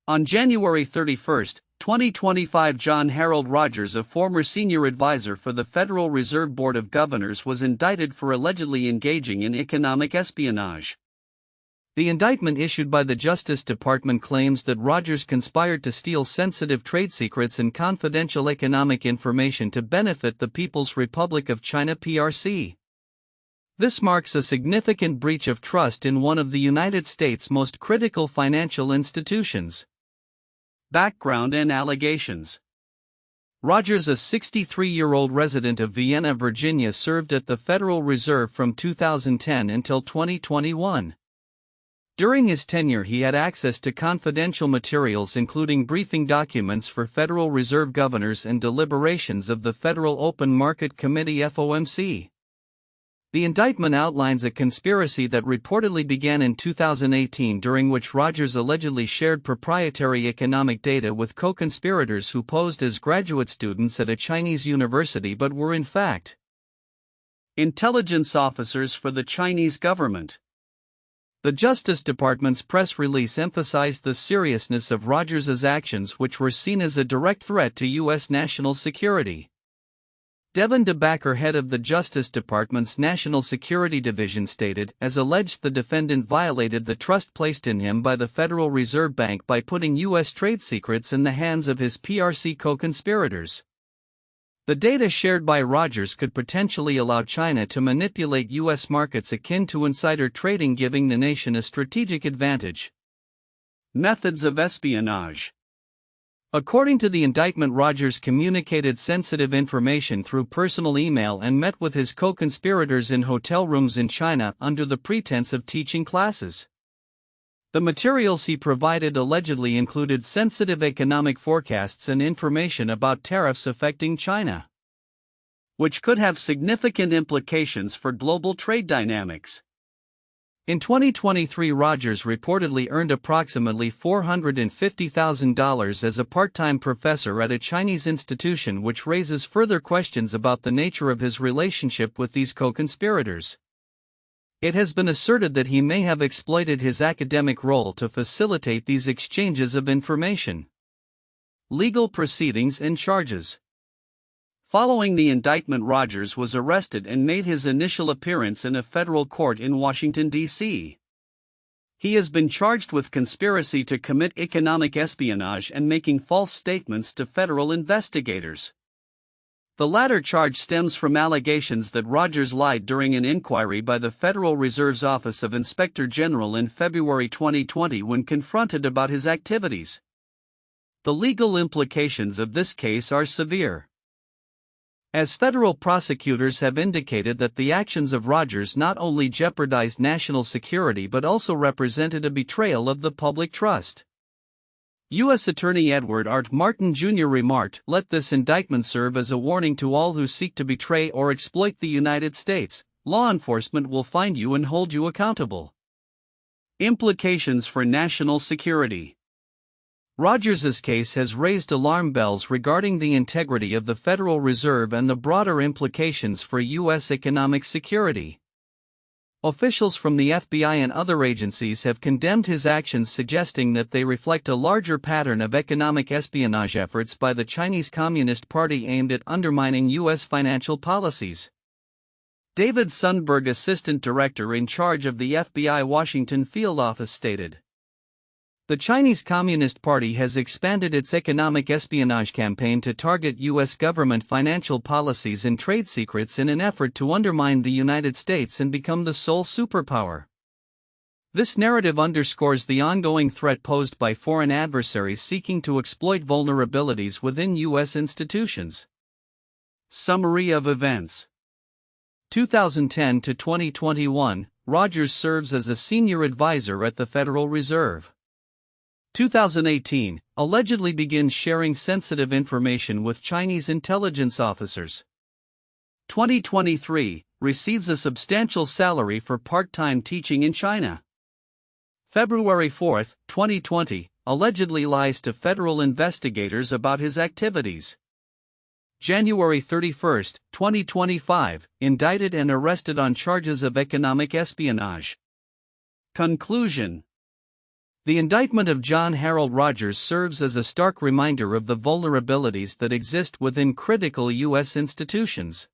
On January 31, 2025, John Harold Rogers, a former senior advisor for the Federal Reserve Board of Governors, was indicted for allegedly engaging in economic espionage. The indictment issued by the Justice Department claims that Rogers conspired to steal sensitive trade secrets and confidential economic information to benefit the People's Republic of China (PRC). This marks a significant breach of trust in one of the United States' most critical financial institutions. Background and allegations. Rogers, a 63-year-old resident of Vienna, Virginia, served at the Federal Reserve from 2010 until 2021. During his tenure, he had access to confidential materials including briefing documents for Federal Reserve governors and deliberations of the Federal Open Market Committee (FOMC). The indictment outlines a conspiracy that reportedly began in 2018, during which Rogers allegedly shared proprietary economic data with co-conspirators who posed as graduate students at a Chinese university but were in fact intelligence officers for the Chinese government. The Justice Department's press release emphasized the seriousness of Rogers' actions, which were seen as a direct threat to U.S. national security. Devin DeBacker, head of the Justice Department's National Security Division, stated, "As alleged, the defendant violated the trust placed in him by the Federal Reserve Bank by putting U.S. trade secrets in the hands of his PRC co-conspirators." The data shared by Rogers could potentially allow China to manipulate U.S. markets akin to insider trading, giving the nation a strategic advantage. Methods of espionage. According to the indictment, Rogers communicated sensitive information through personal email and met with his co-conspirators in hotel rooms in China under the pretense of teaching classes. The materials he provided allegedly included sensitive economic forecasts and information about tariffs affecting China, which could have significant implications for global trade dynamics. In 2023, Rogers reportedly earned approximately $450,000 as a part-time professor at a Chinese institution, which raises further questions about the nature of his relationship with these co-conspirators. It has been asserted that he may have exploited his academic role to facilitate these exchanges of information. Legal proceedings and charges. Following the indictment, Rogers was arrested and made his initial appearance in a federal court in Washington, D.C. He has been charged with conspiracy to commit economic espionage and making false statements to federal investigators. The latter charge stems from allegations that Rogers lied during an inquiry by the Federal Reserve's Office of Inspector General in February 2020 when confronted about his activities. The legal implications of this case are severe, as federal prosecutors have indicated that the actions of Rogers not only jeopardized national security but also represented a betrayal of the public trust. U.S. Attorney Edward R. Martin Jr. remarked, "Let this indictment serve as a warning to all who seek to betray or exploit the United States. Law enforcement will find you and hold you accountable." Implications for national security. Rogers' case has raised alarm bells regarding the integrity of the Federal Reserve and the broader implications for U.S. economic security. Officials from the FBI and other agencies have condemned his actions, suggesting that they reflect a larger pattern of economic espionage efforts by the Chinese Communist Party aimed at undermining U.S. financial policies. David Sundberg, assistant director in charge of the FBI Washington field office, stated, "The Chinese Communist Party has expanded its economic espionage campaign to target U.S. government financial policies and trade secrets in an effort to undermine the United States and become the sole superpower. This narrative underscores the ongoing threat posed by foreign adversaries seeking to exploit vulnerabilities within U.S. institutions." Summary of events. 2010 to 2021, Rogers serves as a senior advisor at the Federal Reserve. 2018, allegedly begins sharing sensitive information with Chinese intelligence officers. 2023, receives a substantial salary for part-time teaching in China. February 4, 2020, allegedly lies to federal investigators about his activities. January 31, 2025, indicted and arrested on charges of economic espionage. Conclusion. The indictment of John Harold Rogers serves as a stark reminder of the vulnerabilities that exist within critical U.S. institutions.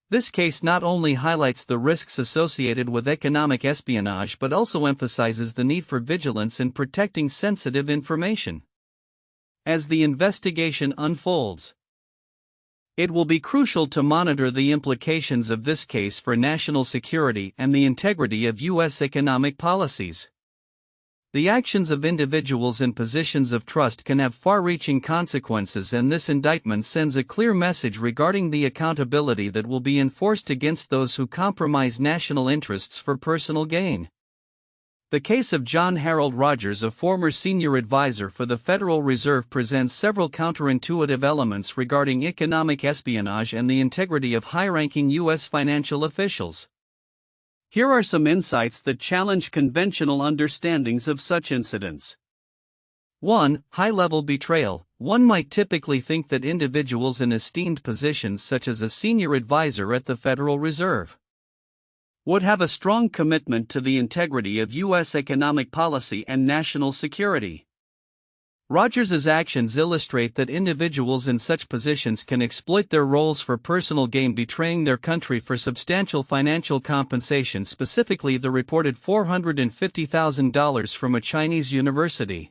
This case not only highlights the risks associated with economic espionage but also emphasizes the need for vigilance in protecting sensitive information. As the investigation unfolds, it will be crucial to monitor the implications of this case for national security and the integrity of U.S. economic policies. The actions of individuals in positions of trust can have far-reaching consequences, and this indictment sends a clear message regarding the accountability that will be enforced against those who compromise national interests for personal gain. The case of John Harold Rogers, a former senior advisor for the Federal Reserve, presents several counterintuitive elements regarding economic espionage and the integrity of high-ranking U.S. financial officials. Here are some insights that challenge conventional understandings of such incidents. 1. High-level betrayal. One might typically think that individuals in esteemed positions such as a senior advisor at the Federal Reserve would have a strong commitment to the integrity of U.S. economic policy and national security. Rogers's actions illustrate that individuals in such positions can exploit their roles for personal gain, betraying their country for substantial financial compensation, specifically the reported $450,000 from a Chinese university.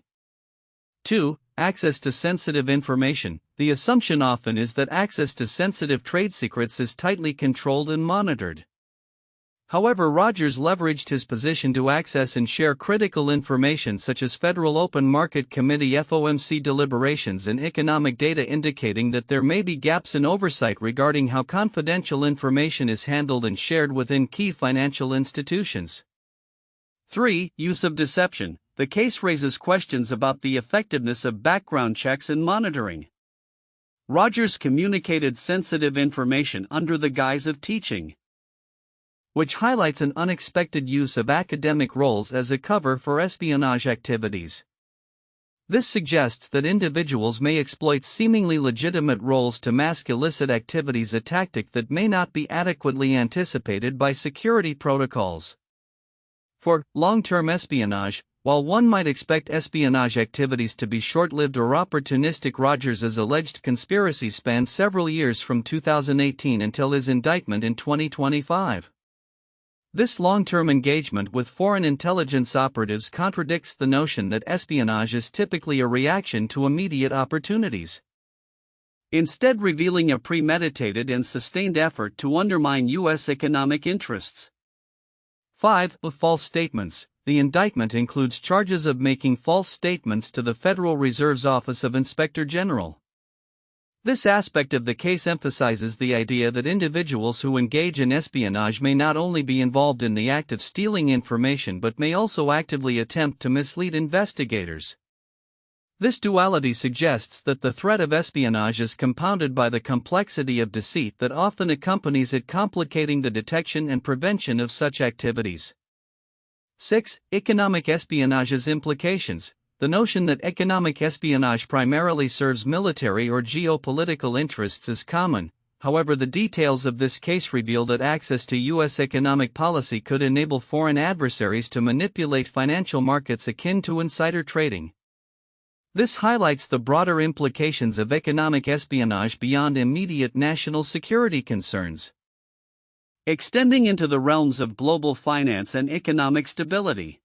2. Access to sensitive information. The assumption often is that access to sensitive trade secrets is tightly controlled and monitored. However, Rogers leveraged his position to access and share critical information such as Federal Open Market Committee (FOMC) deliberations and economic data, indicating that there may be gaps in oversight regarding how confidential information is handled and shared within key financial institutions. 3. Use of deception. The case raises questions about the effectiveness of background checks and monitoring. Rogers communicated sensitive information under the guise of teaching, which highlights an unexpected use of academic roles as a cover for espionage activities. This suggests that individuals may exploit seemingly legitimate roles to mask illicit activities, a tactic that may not be adequately anticipated by security protocols. For long-term espionage, while one might expect espionage activities to be short-lived or opportunistic, Rogers's alleged conspiracy spanned several years from 2018 until his indictment in 2025. This long-term engagement with foreign intelligence operatives contradicts the notion that espionage is typically a reaction to immediate opportunities, instead revealing a premeditated and sustained effort to undermine U.S. economic interests. 5. False statements. The indictment includes charges of making false statements to the Federal Reserve's Office of Inspector General. This aspect of the case emphasizes the idea that individuals who engage in espionage may not only be involved in the act of stealing information but may also actively attempt to mislead investigators. This duality suggests that the threat of espionage is compounded by the complexity of deceit that often accompanies it, complicating the detection and prevention of such activities. 6. Economic espionage's implications. The notion that economic espionage primarily serves military or geopolitical interests is common. However, the details of this case reveal that access to U.S. economic policy could enable foreign adversaries to manipulate financial markets, akin to insider trading. This highlights the broader implications of economic espionage beyond immediate national security concerns, extending into the realms of global finance and economic stability.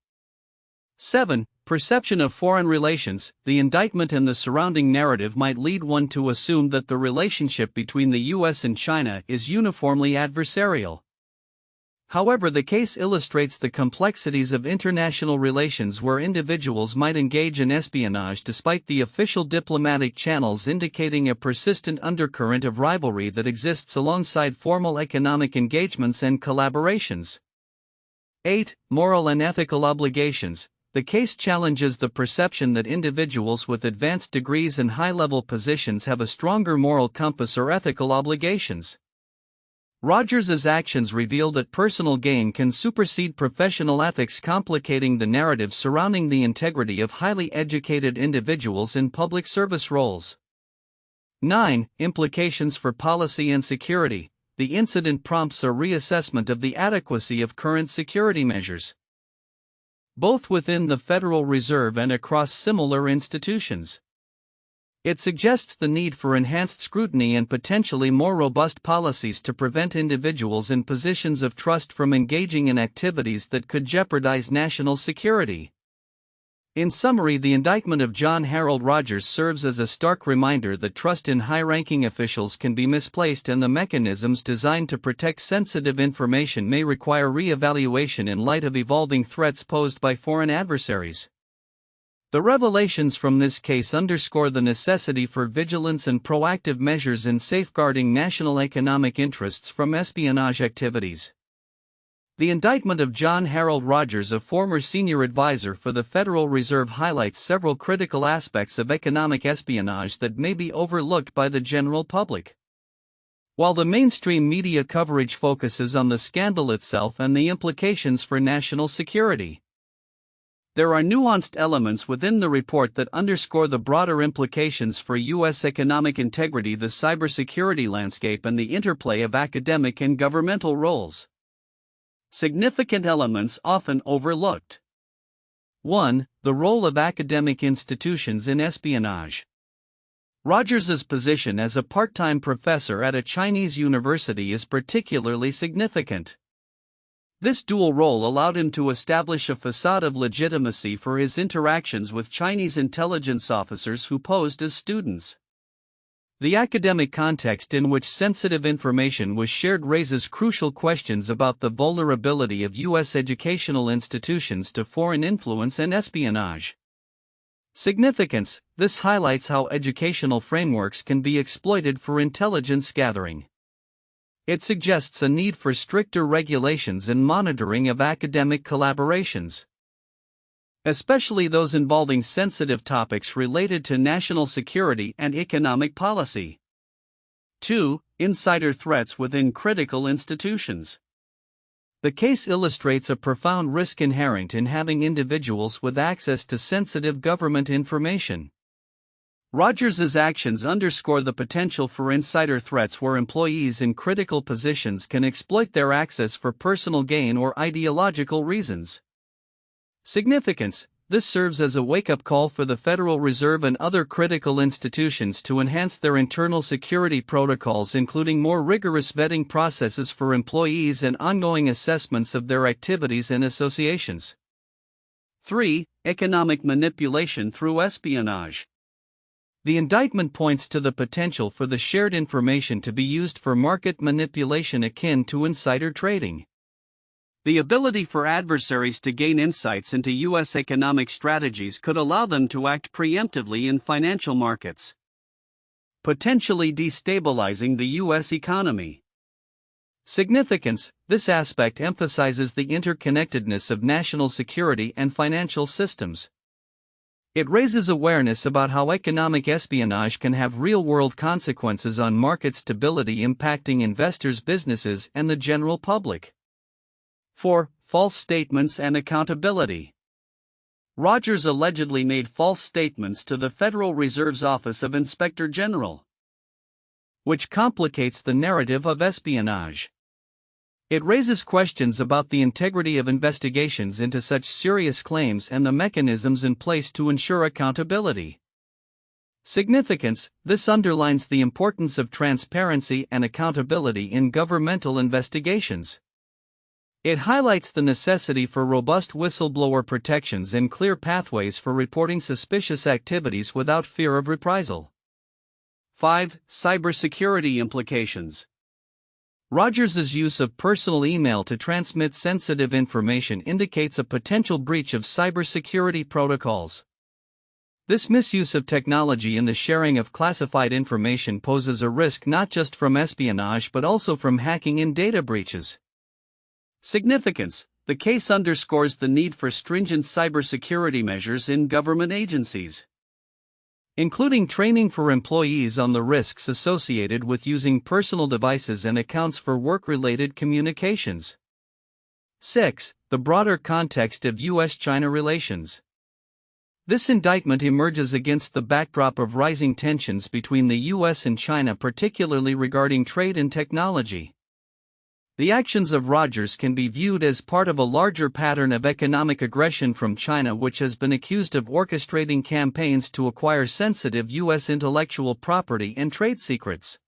7. Perception of foreign relations. The indictment and the surrounding narrative might lead one to assume that the relationship between the U.S. and China is uniformly adversarial. However, the case illustrates the complexities of international relations where individuals might engage in espionage despite the official diplomatic channels, indicating a persistent undercurrent of rivalry that exists alongside formal economic engagements and collaborations. 8. Moral and ethical obligations. The case challenges the perception that individuals with advanced degrees and high-level positions have a stronger moral compass or ethical obligations. Rogers's actions reveal that personal gain can supersede professional ethics, complicating the narrative surrounding the integrity of highly educated individuals in public service roles. 9. Implications for policy and security. The incident prompts a reassessment of the adequacy of current security measures. both within the Federal Reserve and across similar institutions. It suggests the need for enhanced scrutiny and potentially more robust policies to prevent individuals in positions of trust from engaging in activities that could jeopardize national security. In summary, the indictment of John Harold Rogers serves as a stark reminder that trust in high-ranking officials can be misplaced and the mechanisms designed to protect sensitive information may require re-evaluation in light of evolving threats posed by foreign adversaries. The revelations from this case underscore the necessity for vigilance and proactive measures in safeguarding national economic interests from espionage activities. The indictment of John Harold Rogers, a former senior advisor for the Federal Reserve, highlights several critical aspects of economic espionage that may be overlooked by the general public. While the mainstream media coverage focuses on the scandal itself and the implications for national security, there are nuanced elements within the report that underscore the broader implications for U.S. economic integrity, the cybersecurity landscape, and the interplay of academic and governmental roles. Significant elements often overlooked. 1. The role of academic institutions in espionage. Rogers's position as a part-time professor at a Chinese university is particularly significant. This dual role allowed him to establish a facade of legitimacy for his interactions with Chinese intelligence officers who posed as students. The academic context in which sensitive information was shared raises crucial questions about the vulnerability of U.S. educational institutions to foreign influence and espionage. Significance: this highlights how educational frameworks can be exploited for intelligence gathering. It suggests a need for stricter regulations and monitoring of academic collaborations, especially those involving sensitive topics related to national security and economic policy. 2. Insider threats within critical institutions. The case illustrates a profound risk inherent in having individuals with access to sensitive government information. Rogers's actions underscore the potential for insider threats where employees in critical positions can exploit their access for personal gain or ideological reasons. Significance: this serves as a wake-up call for the Federal Reserve and other critical institutions to enhance their internal security protocols, including more rigorous vetting processes for employees and ongoing assessments of their activities and associations. 3. Economic manipulation through espionage. The indictment points to the potential for the shared information to be used for market manipulation akin to insider trading. The ability for adversaries to gain insights into U.S. economic strategies could allow them to act preemptively in financial markets, potentially destabilizing the U.S. economy. Significance: this aspect emphasizes the interconnectedness of national security and financial systems. It raises awareness about how economic espionage can have real-world consequences on market stability, impacting investors, businesses, and the general public. 4. False statements and accountability. Rogers allegedly made false statements to the Federal Reserve's Office of Inspector General, which complicates the narrative of espionage. It raises questions about the integrity of investigations into such serious claims and the mechanisms in place to ensure accountability. Significance: this underlines the importance of transparency and accountability in governmental investigations. It highlights the necessity for robust whistleblower protections and clear pathways for reporting suspicious activities without fear of reprisal. 5. Cybersecurity implications. Rogers's use of personal email to transmit sensitive information indicates a potential breach of cybersecurity protocols. This misuse of technology in the sharing of classified information poses a risk not just from espionage but also from hacking and data breaches. Significance: the case underscores the need for stringent cybersecurity measures in government agencies, including training for employees on the risks associated with using personal devices and accounts for work-related communications. 6. The broader context of U.S. China relations. This indictment emerges against the backdrop of rising tensions between the U.S. and China, particularly regarding trade and technology. The actions of Rogers can be viewed as part of a larger pattern of economic aggression from China, which has been accused of orchestrating campaigns to acquire sensitive U.S. intellectual property and trade secrets.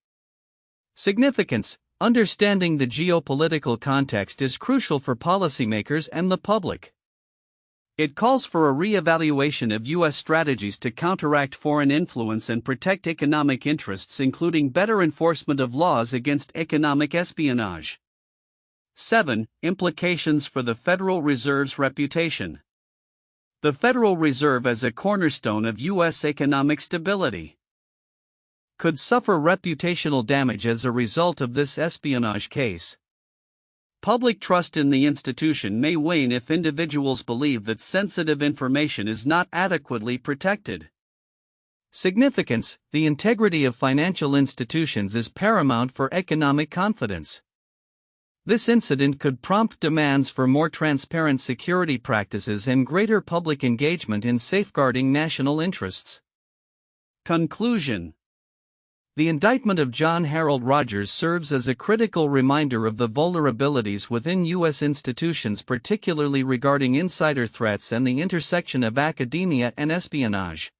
Significance: understanding the geopolitical context is crucial for policymakers and the public. It calls for a re-evaluation of U.S. strategies to counteract foreign influence and protect economic interests, including better enforcement of laws against economic espionage. 7. Implications for the Federal Reserve's reputation. The Federal Reserve, as a cornerstone of U.S. economic stability, could suffer reputational damage as a result of this espionage case. Public trust in the institution may wane if individuals believe that sensitive information is not adequately protected. Significance: the integrity of financial institutions is paramount for economic confidence. This incident could prompt demands for more transparent security practices and greater public engagement in safeguarding national interests. Conclusion: the indictment of John Harold Rogers serves as a critical reminder of the vulnerabilities within U.S. institutions, particularly regarding insider threats and the intersection of academia and espionage.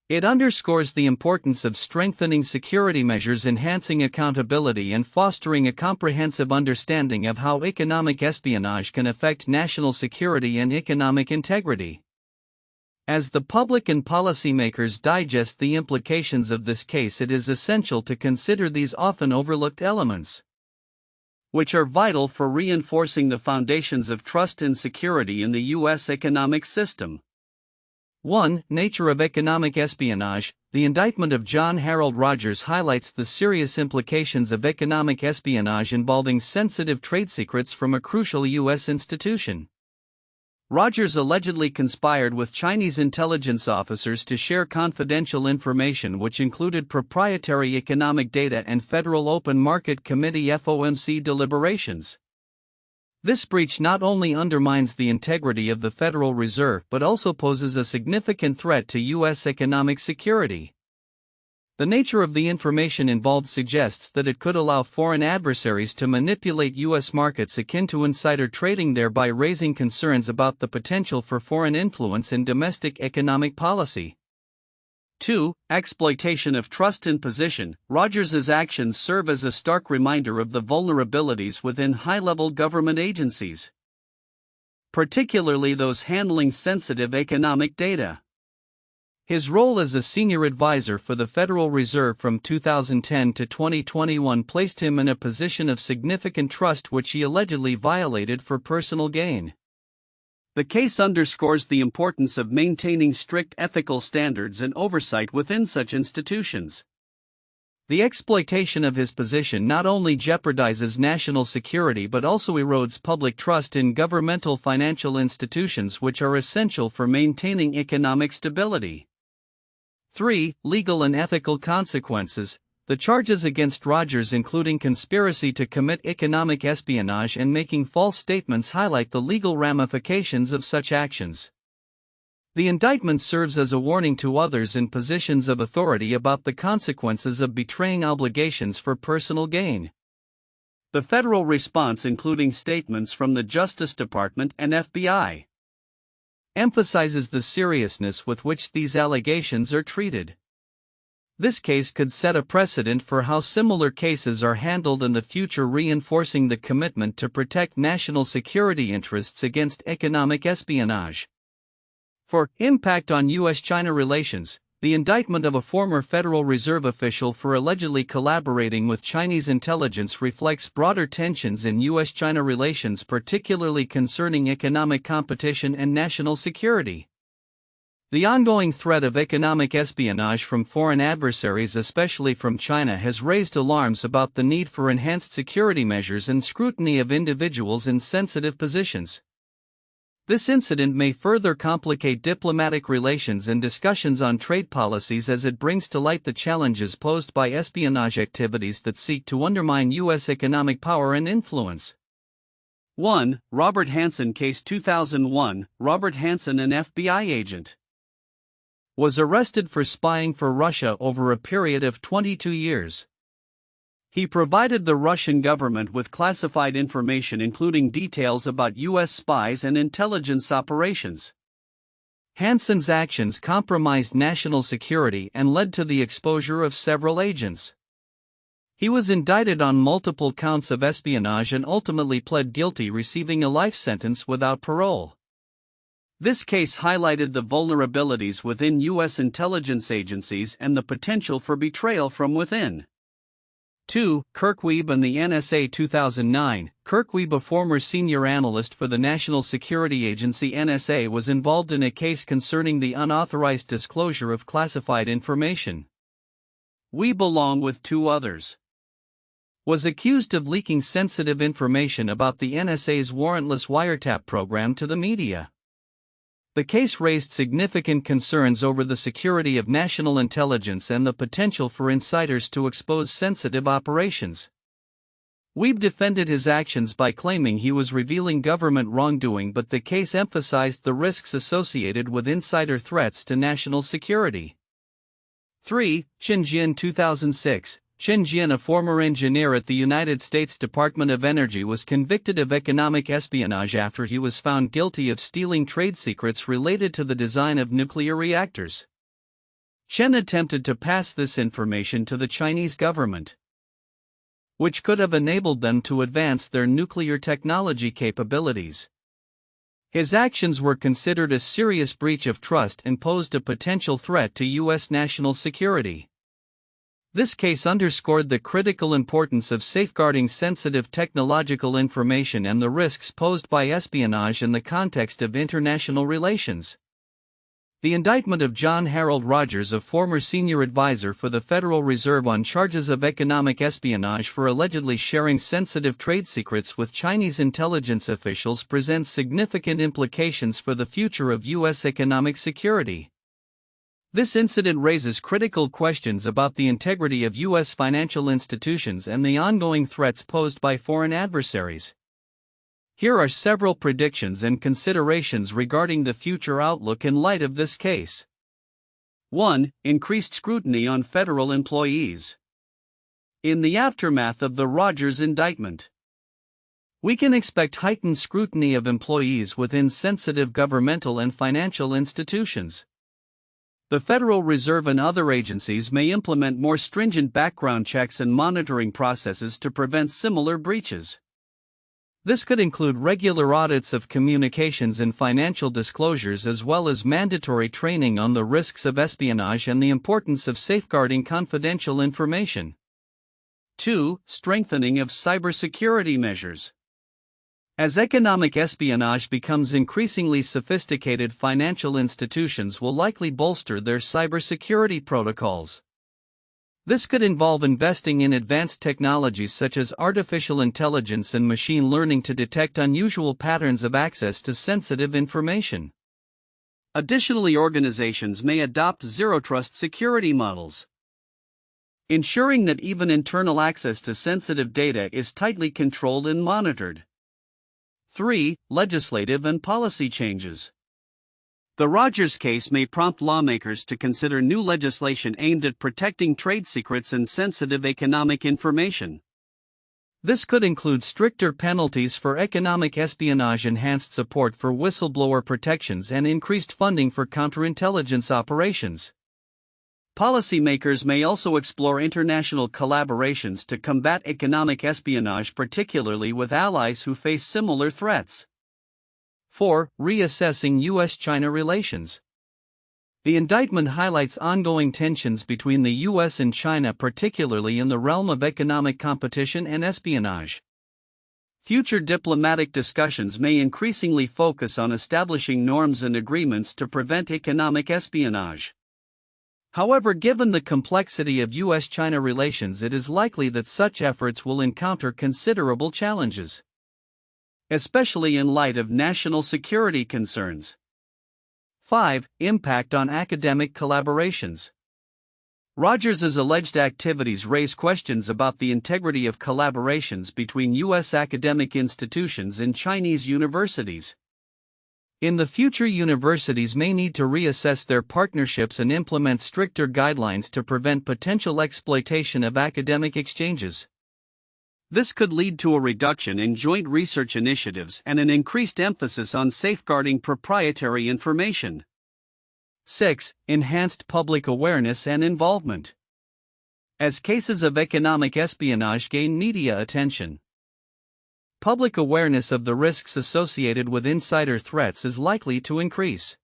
It underscores the importance of strengthening security measures, enhancing accountability, and fostering a comprehensive understanding of how economic espionage can affect national security and economic integrity. As the public and policymakers digest the implications of this case, it is essential to consider these often overlooked elements, which are vital for reinforcing the foundations of trust and security in the U.S. economic system. 1. Nature of economic espionage. The indictment of John Harold Rogers highlights the serious implications of economic espionage involving sensitive trade secrets from a crucial U.S. institution. Rogers allegedly conspired with Chinese intelligence officers to share confidential information, which included proprietary economic data and Federal Open Market Committee (FOMC) deliberations. This breach not only undermines the integrity of the Federal Reserve but also poses a significant threat to U.S. economic security. The nature of the information involved suggests that it could allow foreign adversaries to manipulate U.S. markets, akin to insider trading, thereby raising concerns about the potential for foreign influence in domestic economic policy. 2. Exploitation of trust and position. Rogers's actions serve as a stark reminder of the vulnerabilities within high-level government agencies, particularly those handling sensitive economic data. His role as a senior advisor for the Federal Reserve from 2010 to 2021 placed him in a position of significant trust, which he allegedly violated for personal gain. The case underscores the importance of maintaining strict ethical standards and oversight within such institutions. The exploitation of his position not only jeopardizes national security but also erodes public trust in governmental financial institutions, which are essential for maintaining economic stability. 3. Legal and ethical consequences. The charges against Rogers, including conspiracy to commit economic espionage and making false statements, highlight the legal ramifications of such actions. The indictment serves as a warning to others in positions of authority about the consequences of betraying obligations for personal gain. The federal response, including statements from the Justice Department and FBI, emphasizes the seriousness with which these allegations are treated. This case could set a precedent for how similar cases are handled in the future, reinforcing the commitment to protect national security interests against economic espionage. 4. Impact on U.S. China relations. The indictment of a former Federal Reserve official for allegedly collaborating with Chinese intelligence reflects broader tensions in U.S. China relations, particularly concerning economic competition and national security. The ongoing threat of economic espionage from foreign adversaries, especially from China, has raised alarms about the need for enhanced security measures and scrutiny of individuals in sensitive positions. This incident may further complicate diplomatic relations and discussions on trade policies, as it brings to light the challenges posed by espionage activities that seek to undermine U.S. economic power and influence. 1. Robert Hanssen Case 2001. Robert Hanssen, an FBI agent, was arrested for spying for Russia over a period of 22 years. He provided the Russian government with classified information including details about U.S. spies and intelligence operations. Hansen's actions compromised national security and led to the exposure of several agents. He was indicted on multiple counts of espionage and ultimately pled guilty, receiving a life sentence without parole. This case highlighted the vulnerabilities within U.S. intelligence agencies and the potential for betrayal from within. 2. Kirkweeb and the NSA. 2009, Kirkweeb, a former senior analyst for the National Security Agency NSA, was involved in a case concerning the unauthorized disclosure of classified information. Weeb, along with 2 others, was accused of leaking sensitive information about the NSA's warrantless wiretap program to the media. The case raised significant concerns over the security of national intelligence and the potential for insiders to expose sensitive operations. Weeb defended his actions by claiming he was revealing government wrongdoing, but the case emphasized the risks associated with insider threats to national security. 3. Chen Jian. 2006, Chen Jian, a former engineer at the United States Department of Energy, was convicted of economic espionage after he was found guilty of stealing trade secrets related to the design of nuclear reactors. Chen attempted to pass this information to the Chinese government, which could have enabled them to advance their nuclear technology capabilities. His actions were considered a serious breach of trust and posed a potential threat to U.S. national security. This case underscored the critical importance of safeguarding sensitive technological information and the risks posed by espionage in the context of international relations. The indictment of John Harold Rogers, a former senior advisor for the Federal Reserve, on charges of economic espionage for allegedly sharing sensitive trade secrets with Chinese intelligence officials, presents significant implications for the future of U.S. economic security. This incident raises critical questions about the integrity of U.S. financial institutions and the ongoing threats posed by foreign adversaries. Here are several predictions and considerations regarding the future outlook in light of this case. 1. Increased scrutiny on federal employees. In the aftermath of the Rogers indictment, we can expect heightened scrutiny of employees within sensitive governmental and financial institutions. The Federal Reserve and other agencies may implement more stringent background checks and monitoring processes to prevent similar breaches. This could include regular audits of communications and financial disclosures, as well as mandatory training on the risks of espionage and the importance of safeguarding confidential information. 2. Strengthening of cybersecurity measures. As economic espionage becomes increasingly sophisticated, financial institutions will likely bolster their cybersecurity protocols. This could involve investing in advanced technologies such as artificial intelligence and machine learning to detect unusual patterns of access to sensitive information. Additionally, organizations may adopt zero-trust security models, ensuring that even internal access to sensitive data is tightly controlled and monitored. 3. Legislative and policy changes. The Rogers case may prompt lawmakers to consider new legislation aimed at protecting trade secrets and sensitive economic information. This could include stricter penalties for economic espionage, enhanced support for whistleblower protections, and increased funding for counterintelligence operations. Policymakers may also explore international collaborations to combat economic espionage, particularly with allies who face similar threats. 4. Reassessing U.S. China relations. The indictment highlights ongoing tensions between the U.S. and China, particularly in the realm of economic competition and espionage. Future diplomatic discussions may increasingly focus on establishing norms and agreements to prevent economic espionage. However, given the complexity of U.S.-China relations, it is likely that such efforts will encounter considerable challenges, especially in light of national security concerns. 5. Impact on academic collaborations. Rogers' alleged activities raise questions about the integrity of collaborations between U.S. academic institutions and Chinese universities. In the future, universities may need to reassess their partnerships and implement stricter guidelines to prevent potential exploitation of academic exchanges. This could lead to a reduction in joint research initiatives and an increased emphasis on safeguarding proprietary information. 6. Enhanced public awareness and involvement. As cases of economic espionage gain media attention, public awareness of the risks associated with insider threats is likely to increase.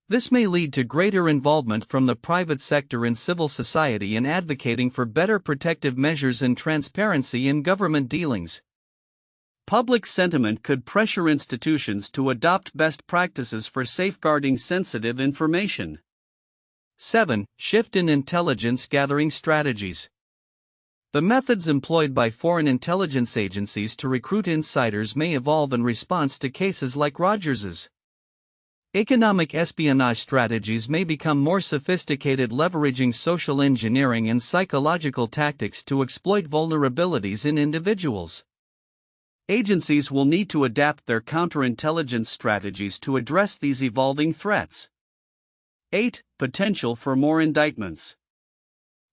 This may lead to greater involvement from the private sector and civil society in advocating for better protective measures and transparency in government dealings. Public sentiment could pressure institutions to adopt best practices for safeguarding sensitive information. 7. Shift in intelligence gathering strategies. The methods employed by foreign intelligence agencies to recruit insiders may evolve in response to cases like Rogers's. Economic espionage strategies may become more sophisticated, leveraging social engineering and psychological tactics to exploit vulnerabilities in individuals. Agencies will need to adapt their counterintelligence strategies to address these evolving threats. 8. Potential for more indictments.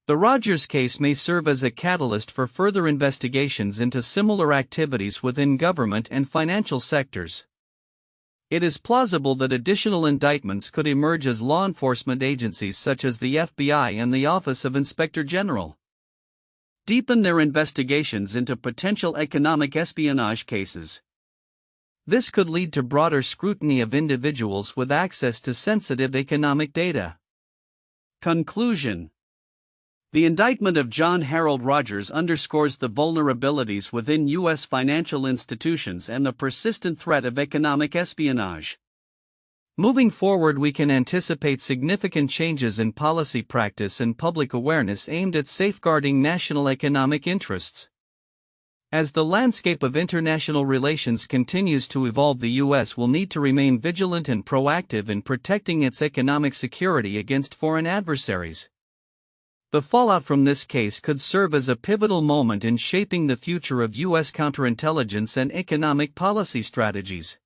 The Rogers case may serve as a catalyst for further investigations into similar activities within government and financial sectors. It is plausible that additional indictments could emerge as law enforcement agencies such as the FBI and the Office of Inspector General deepen their investigations into potential economic espionage cases. This could lead to broader scrutiny of individuals with access to sensitive economic data. Conclusion. The indictment of John Harold Rogers underscores the vulnerabilities within U.S. financial institutions and the persistent threat of economic espionage. Moving forward, we can anticipate significant changes in policy practice and public awareness aimed at safeguarding national economic interests. As the landscape of international relations continues to evolve, the U.S. will need to remain vigilant and proactive in protecting its economic security against foreign adversaries. The fallout from this case could serve as a pivotal moment in shaping the future of U.S. counterintelligence and economic policy strategies.